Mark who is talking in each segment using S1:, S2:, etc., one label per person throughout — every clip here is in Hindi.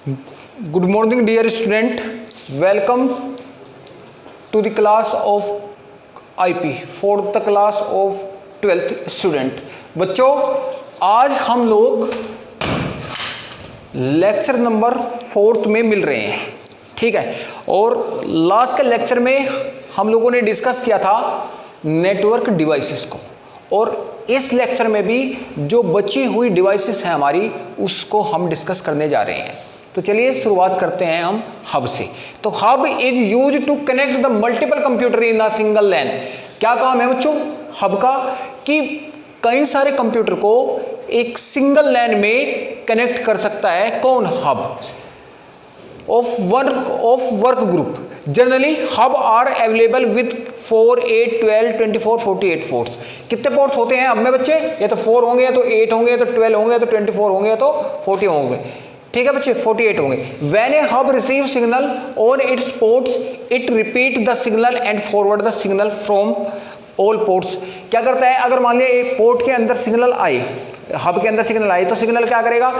S1: Good morning, dear student. Welcome to the class of IP, fourth class of 12th student. बच्चों, आज हम लोग लेक्चर नंबर 4 में मिल रहे हैं, ठीक है। और लास्ट के लेक्चर में हम लोगों ने डिस्कस किया था नेटवर्क डिवाइसेस को, और इस लेक्चर में भी जो बची हुई डिवाइसेस हैं हमारी, उसको हम डिस्कस करने जा रहे हैं। तो चलिए शुरुआत करते हैं हम हब से। तो hub is use to connect the multiple computer in a single LAN. क्या काम है बच्चों हब का? कि कई सारे कंप्यूटर को एक सिंगल लैन में कनेक्ट कर सकता है। कौन? Hub of work group. Generally hub are available with 4, 8, 12, 24, 48 ports. कितने पोर्ट्स होते हैं हब में बच्चे? या तो 4 होंगे, या तो 8 होंगे, या तो 12 होंगे, या तो 24 होंगे, या तो 40 होंगे। ठीक है बच्चे, 48 होंगे। When A hub receive signal on it's ports, it repeat the signal and forward the signal from all ports. क्या करता है? अगर मान लिया एक पोर्ट के अंदर सिग्नल आए, हब के अंदर सिग्नल आए, तो सिग्नल क्या करेगा?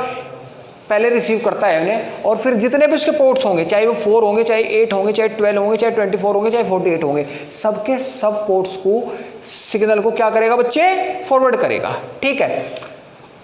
S1: पहले रिसीव करता है उन्हें, और फिर जितने भी उसके पोर्ट्स होंगे, चाहे वो 4 होंगे, चाहे 8 होंगे, चाहे 12 होंगे, चाहे 24 होंगे, चाहे 48 होंगे, सबके सब पोर्ट्स को सिग्नल को क्या करेगा बच्चे? फॉरवर्ड करेगा। ठीक है।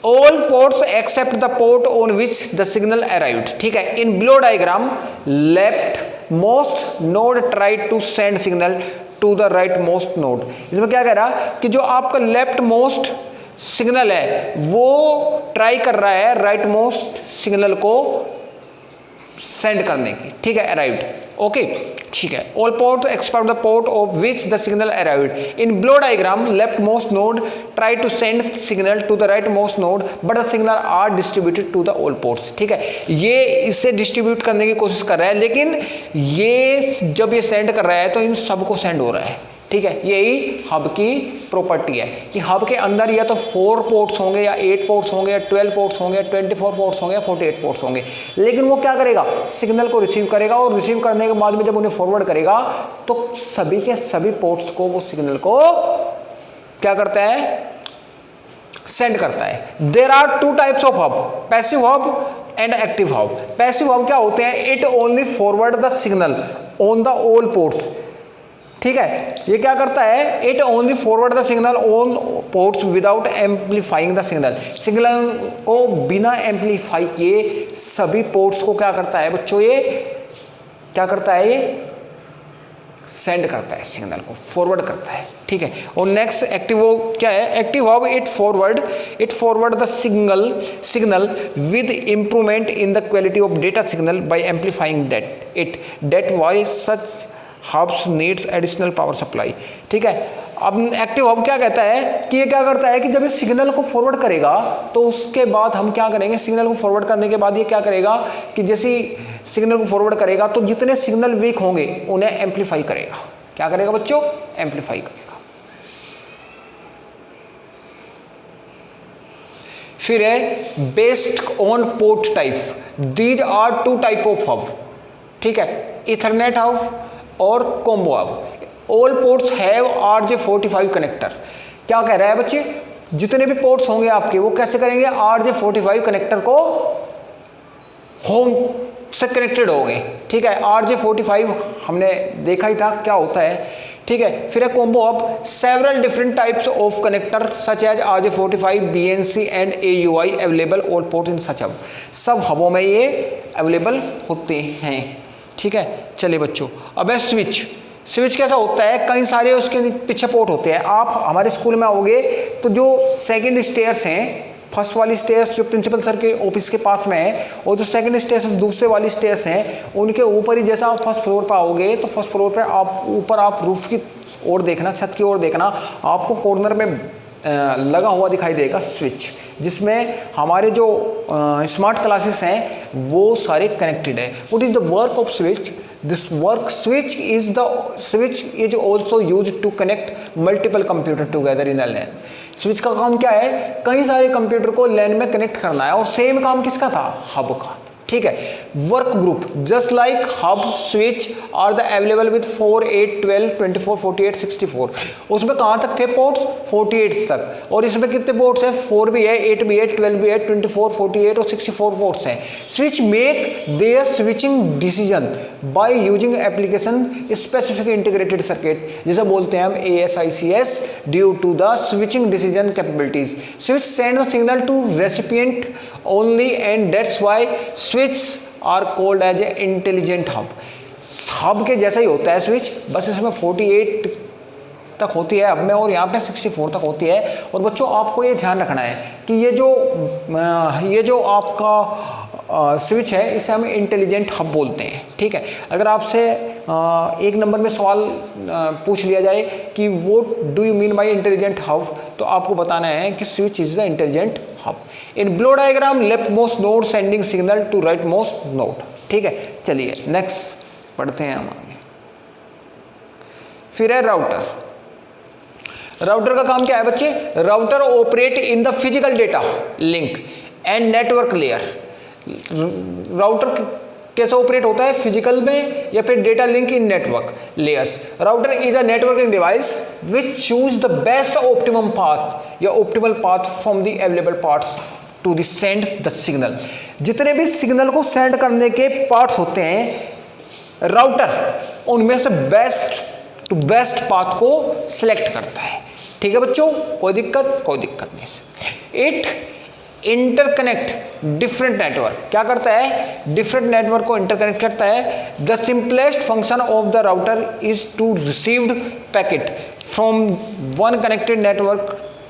S1: All ports except the port on which the signal arrived. ठीक है। In below diagram, left most node try to send signal to the right most node. इसमें क्या कह रहा कि जो आपका लेफ्ट मोस्ट सिग्नल है वो ट्राई कर रहा है राइट मोस्ट सिग्नल को सेंड करने की। ठीक है, अराइव्ड। ओके, ठीक है। All port expect the port of which the signal arrived. In below diagram, left most node try to send signal to the right most node, but the signal are distributed to the all ports. ठीक है, ये इसे डिस्ट्रीब्यूट करने की कोशिश कर रहा है, लेकिन ये जब ये सेंड कर रहा है तो इन सबको सेंड हो रहा है। ठीक है, यही हब की प्रॉपर्टी है कि हब के अंदर या तो 4 पोर्ट्स होंगे, या 8 पोर्ट्स होंगे, या 12 पोर्ट्स होंगे, या 24 पोर्ट्स होंगे, या 48 पोर्ट्स होंगे, लेकिन वो क्या करेगा? सिग्नल को रिसीव करेगा, और रिसीव करने के बाद में जब उन्हें फॉरवर्ड करेगा तो सभी के सभी पोर्ट्स को वो सिग्नल को क्या करता है? सेंड करता है। There are 2 types of hub, passive hub and active hub. Passive hub क्या होते हैं? It only forward the signal on the all ports. ठीक है, ये क्या करता है? It only forward the signal on ports without amplifying the signal. Signal को बिना एम्पलीफाई किए सभी पोर्ट्स को क्या करता है बच्चों? ये क्या करता है? ये सेंड करता है, सिग्नल को फॉरवर्ड करता है। ठीक है। और नेक्स्ट एक्टिव क्या है? Active hub it forward the signal with improvement in the quality of data signal by amplifying that why such hubs needs additional power supply. ठीक है। अब एक्टिव हब क्या कहता है कि ये क्या करता है कि जब ये सिग्नल को फॉरवर्ड करेगा तो उसके बाद हम क्या करेंगे? सिग्नल को फॉरवर्ड करने के बाद ये क्या करेगा कि जैसे सिग्नल को फॉरवर्ड करेगा तो जितने सिग्नल वीक होंगे उन्हें एम्पलीफाई करेगा। क्या करेगा बच्चों? एम्पलीफाई करेगा। फिर है based on port type. These are 2 type of hub. ठीक है, इथरनेट हब और combo hub. All ports have RJ45 connector. क्या कह रहा है बच्चे? जितने भी पोर्ट्स होंगे आपके वो कैसे करेंगे? RJ45 कनेक्टर को होम से कनेक्टेड होंगे। ठीक है, RJ45 हमने देखा ही था क्या होता है। ठीक है। फिर है combo hub. Several different types of connector such as RJ45, BNC and AUI available all port in such hub. सब हबों में ये अवेलेबल होते हैं। ठीक है, चलिए बच्चों, अब है स्विच कैसा होता है? कई सारे उसके पीछे पोर्ट होते हैं। आप हमारे स्कूल में आओगे तो जो सेकंड स्टेयर्स हैं, फर्स्ट वाली स्टेयर्स जो प्रिंसिपल सर के ऑफिस के पास में है, और जो सेकंड स्टेयर्स दूसरे वाली स्टेयर्स हैं, उनके ऊपर ही जैसा आप फर्स्ट फ्लोर पर आओगे तो फर्स्ट फ्लोर पर आप ऊपर आप रूफ की ओर देखना, छत की ओर देखना, आपको कॉर्नर में लगा हुआ दिखाई देगा स्विच, जिसमें हमारे जो स्मार्ट क्लासेस हैं वो सारे कनेक्टेड है। What is the work of switch? This work switch is also use to connect multiple computer together in a LAN. Switch का काम क्या है? कई सारे कंप्यूटर को लैन में कनेक्ट करना है। और सेम काम किसका था? हब का। ठीक है। Work group just like hub switch are the available with 4, 8, 12, 24, 48, 64। उसमें कहाँ तक थे पोर्ट्स? 48 तक। और इसमें कितने पोर्ट्स हैं? 4 भी है, 8 भी है, 12 भी है, 24, 48 और 64 पोर्ट्स हैं। Switch make their switching decision by using application specific integrated circuit, जिसे बोलते हैं हम ASICS, due to the switching decision capabilities. Switch send the signal to recipient only and that's why switch are called as a intelligent hub. Hub के जैसा ही होता है स्विच, बस इसमें 48 तक होती है हब में और यहाँ पे 64 तक होती है। और बच्चों आपको ये ध्यान रखना है कि ये जो आपका स्विच है इसे हम इंटेलिजेंट हब बोलते हैं, ठीक है। अगर आपसे एक नंबर में सवाल पूछ लिया जाए कि what do you mean by intelligent hub, तो आपको बताना है कि switch is the intelligent hub. In below diagram left most node sending signal to right most node, ठीक है। चलिए नेक्स्ट पढ़ते हैं हम आगे। फिर है राउटर। राउटर का काम क्या है बच्चे? Router operate in the physical data link and network layer. Router कैसे ऑपरेट होता है? फिजिकल में या फिर data link in network layers. Router is a networking device which choose the best optimum path या optimal path from the available paths to the send the signal. जितने भी सिग्नल को सेंड करने के पार्ट्स होते हैं, राउटर उनमें से बेस्ट टू बेस्ट पाथ को सिलेक्ट करता है, ठीक है बच्चों। कोई दिक्कत नहीं। It interconnect different network. क्या करता है? डिफरेंट नेटवर्क को इंटरकनेक्ट करता है। The simplest function of the router is to received packet from one connected network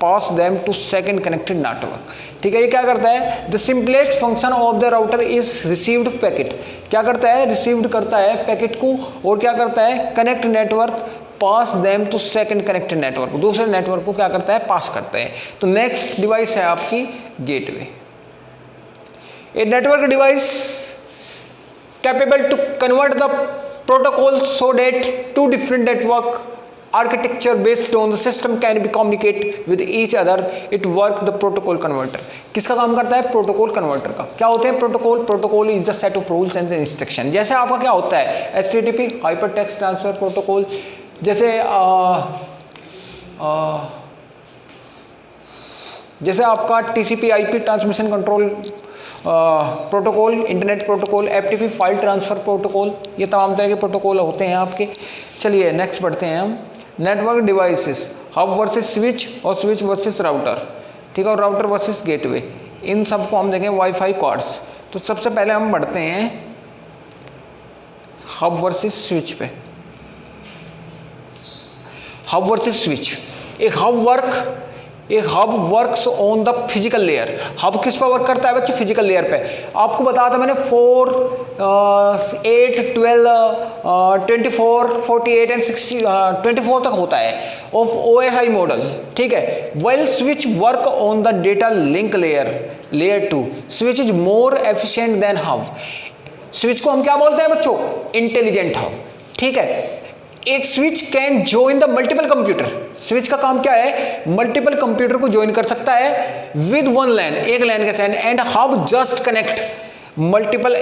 S1: pass them to second connected network, ठीक है। ये क्या करता है? The simplest function of the router is received packet. क्या करता है? रिसीव्ड करता है पैकेट को और क्या करता है? Connect network pass them to second connected network, दूसरे नेटवर्क को क्या करता है? पास करता है। तो नेक्स्ट डिवाइस है आपकी gateway. A network device capable to convert the protocol so that two different network architecture based on the system can be communicate with each other. It work the protocol converter. किसका काम करता है? प्रोटोकॉल कन्वर्टर का। क्या होते हैं protocol? Protocol is the set of rules and instruction. जैसे आपका क्या होता है? HTTP hyper text transfer protocol, जैसे आपका TCP IP transmission control protocol, internet protocol, FTP file transfer protocol, ये तमाम तरह के प्रोटोकॉल होते हैं आपके। चलिए नेक्स्ट बढ़ते हैं हम। Network devices, hub versus switch और स्विच वर्सेस राउटर, ठीक है, और राउटर वर्सेस गेटवे। इन सबको हम देखें वाईफाई कार्ड्स। तो सबसे पहले हम बढ़ते हैं हब वर्सेस स्विच पे। Hub versus switch. एक hub works on the physical layer. Hub किस पर वर्क करता है बच्चे? फिजिकल लेयर पे। आपको बताया था मैंने 4, 8, 12, 24, 48 एंड 24 तक होता है ऑफ OSI मॉडल, ठीक है। Well switch work on the data link layer 2। Switch is more efficient then hub. Switch को हम क्या बोलते हैं बच्चों? इंटेलिजेंट हब, ठीक है। एक switch can join the multiple computer. Switch का काम क्या है? मल्टीपल कंप्यूटर को ज्वाइन कर सकता है विद वन लैन, एक लैन के साथ। And hub just connect multiple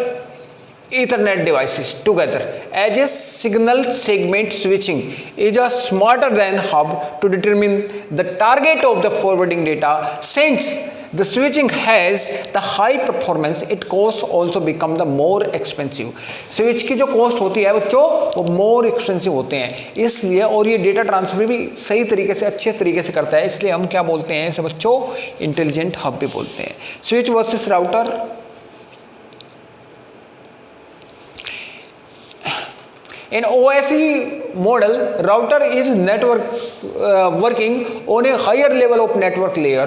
S1: Ethernet devices together as a signal segment switching is a smarter than hub to determine the target of the forwarding data. Since the switching has the high performance, it costs also become the more expensive. Switch की जो कॉस्ट होती है बच्चों वो मोर एक्सपेंसिव होते हैं, इसलिए, और ये डेटा ट्रांसफर भी सही तरीके से अच्छे तरीके से करता है, इसलिए हम क्या बोलते हैं इसे बच्चों? इंटेलिजेंट हब भी बोलते हैं। Switch versus router. In OSI model, router is working on a higher level of network layer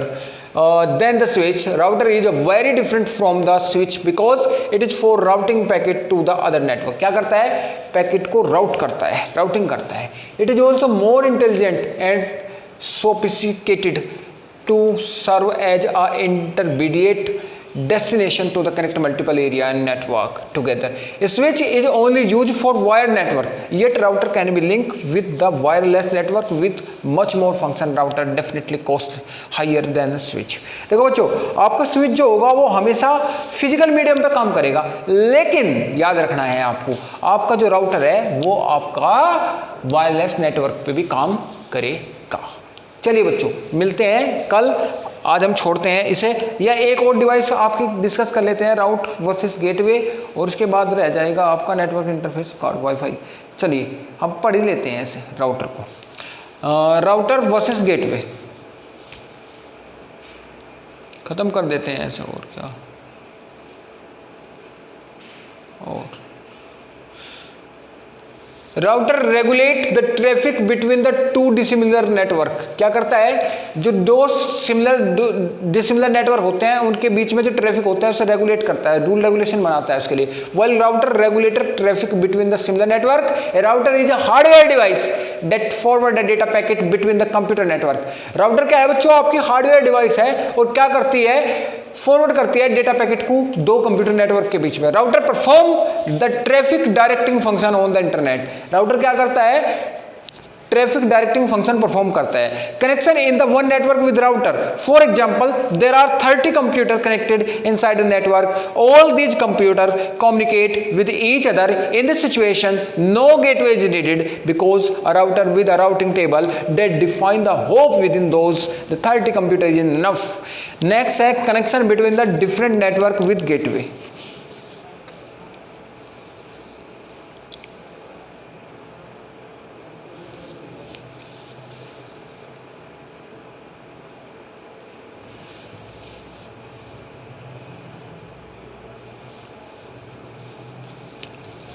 S1: than the switch. Router is very different from the switch because it is for routing packet to the other network. क्या करता है? पैकेट को राउट करता है, राउटिंग करता है। It is also more intelligent and sophisticated to serve as a intermediate destination to the connect multiple area and network together. A switch is only used for wired network, yet router can be linked with the wireless network with much more function. Router definitely cost higher than switch. देखो बच्चों, आपका स्विच जो होगा वो हमेशा फिजिकल मीडियम पे काम करेगा, लेकिन याद रखना है आपको, आपका जो राउटर है वो आपका वायरलेस नेटवर्क पे भी काम करेगा। चलिए बच्चों, मिलते हैं कल। आज हम छोड़ते हैं इसे, या एक और डिवाइस आपकी डिस्कस कर लेते हैं, राउट वर्सेस गेटवे, और उसके बाद रह जाएगा आपका नेटवर्क इंटरफेस कार्ड वाईफाई। चलिए हम पढ़ ही लेते हैं ऐसे राउटर को, राउटर वर्सेस गेटवे खत्म कर देते हैं ऐसे, और क्या, और router regulate the traffic between the two dissimilar network. क्या करता है, जो दो डिसिमिलर नेटवर्क होते हैं उनके बीच में जो ट्रैफिक होता है उसे रेगुलेट करता है, रूल रेगुलेशन बनाता है उसके लिए। While router regulator traffic between the similar network, A router is a hardware device that forward the data packet between the computer network. Router क्या है बच्चों, आपकी हार्डवेयर डिवाइस है और क्या करती है, फॉरवर्ड करती है डेटा पैकेट को दो कंप्यूटर नेटवर्क के बीच में। Router perform the traffic directing function on the internet. Router क्या करता है, ट्रैफिक डायरेक्टिंग फंक्शन परफॉर्म करता है। Connection in the one network with router, for example there are 30 computer connected inside the network, all these computer communicate with each other. In this situation no gateway is needed because a router with a routing table that define the hop within those the 30 computer is enough. Next है connection between the different network with gateway.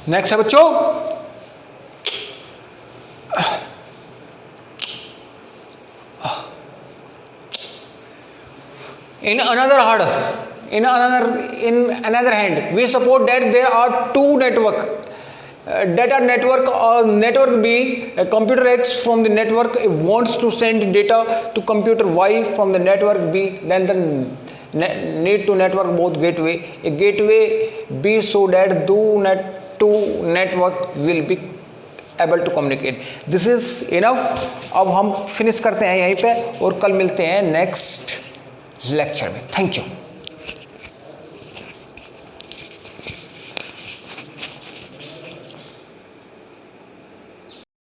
S1: Next है बच्चों in another hand we suppose that there are two network network B, computer X from the network A wants to send data to computer Y from the network B, then the need to network both gateway a gateway B so that two network will be able to communicate. This is enough. अब हम फिनिश करते हैं यहीं पे और कल मिलते हैं नेक्स्ट लेक्चर में। Thank you.